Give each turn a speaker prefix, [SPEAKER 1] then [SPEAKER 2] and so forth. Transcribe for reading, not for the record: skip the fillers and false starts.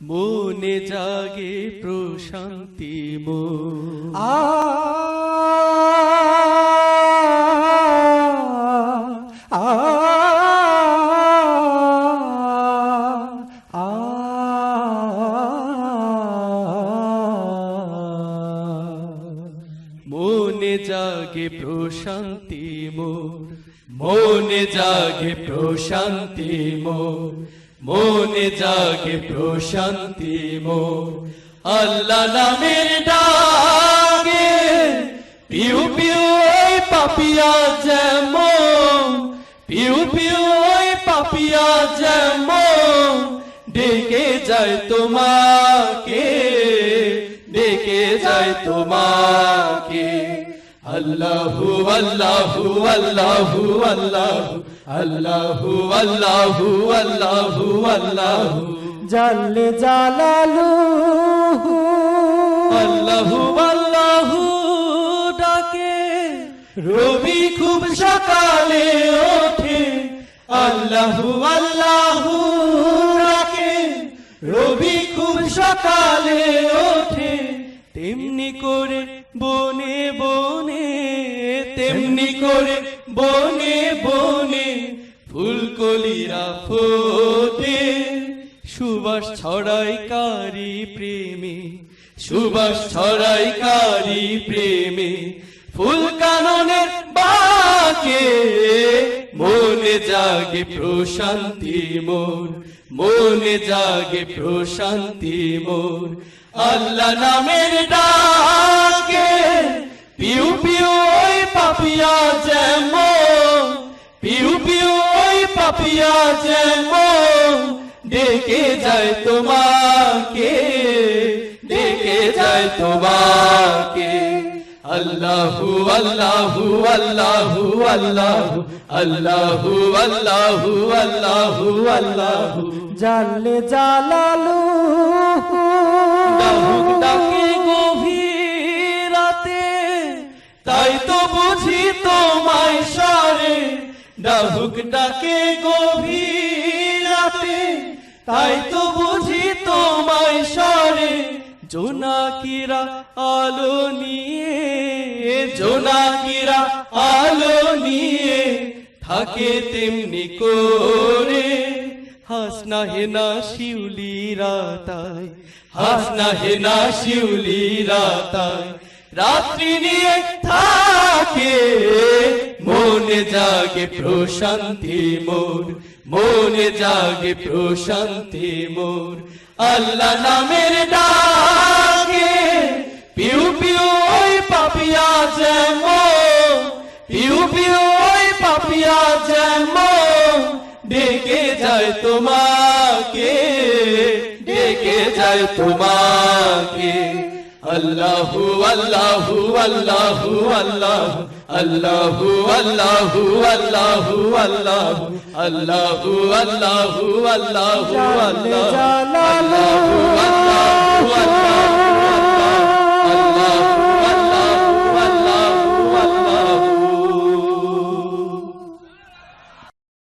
[SPEAKER 1] মনে জাগে প্রশান্তি মোর।
[SPEAKER 2] আ আ আ
[SPEAKER 1] মনে জাগে প্রশান্তি মোর, মনে জাগে প্রশান্তি মোর, মনে জাগে প্রশান্তি মোর। আল্লাহ নামের ডাকে পিউ পিউ ওই পাপিয়া যেমন, পিউ পিউ ওই পাপিয়া যেমন ডেকে যায় তোমাকে, ডেকে যায় তোমাকে। আল্লাহু আল্লাহু আল্লাহু আল্লাহু আল্লাহু আল্লাহু আল্লাহু আল্লাহু
[SPEAKER 2] জাল্লে জালালুহু
[SPEAKER 1] আল্লাহু আল্লাহু ডাকে রবি খুব সকালে ওঠে। আল্লাহু আল্লাহু ডাকে রবি খুব সকালে ওঠে। তেমনি করে বনে বনে, তেমনি করে বনে বনে ফুলকলিরা ফোটে। সুবাস ছড়াইকারী প্রেমে, সুবাস ছড়াইকারী প্রেমে ফুল কাননের বাকে মনে জাগে প্রশান্তি মোর, মনে জাগে প্রশান্তি মোর। আল্লাহ নামের ডাকে পিউ পিউ ওই পাপিয়া যেমন, পিউ পিউ ওই পাপিয়া যেমন ডেকে যায় তোমাকে, ডেকে যায় তোমাকে। আল্লাহু আল্লাহু আল্লাহু আল্লাহু আল্লাহু আল্লাহু আল্লাহু আল্লাহু
[SPEAKER 2] জাল্লে জালালুহু
[SPEAKER 1] ডাহুক ডাকে গভীর রাতে, তাই তো বুঝি তোমায় সারে। ডাহুক ডাকে গভীর রাতে, তাই তো বুঝি তোমায় সারে। জোনাকিরা আলো নিয়ে, জোনাকিরা আলো নিয়ে থাকে তেমনি করে। হাসনা হেনা শিউলিরা তাই, হাসনা হেনা শিউলিরা তাই রাত্রি নিয়ে থাকে। মনে জাগে প্রশান্তি মোর, মনে জাগে প্রশান্তি মোর। আল্লাহ নামের ডাকে পিউ পিউ ওই পাপিয়া যেমন, পিউ পিউ ওই পাপিয়া যেমন ডেকে যায় তোমাকে, ডেকে যায় তোমাকে। আল্লাহু আল্লাহু আল্লাহু আল্লাহু আল্লাহু আল্লাহু আল্লাহু আল্লাহু আল্লাহু আল্লাহু আল্লাহু আল্লাহু
[SPEAKER 2] জালালুহু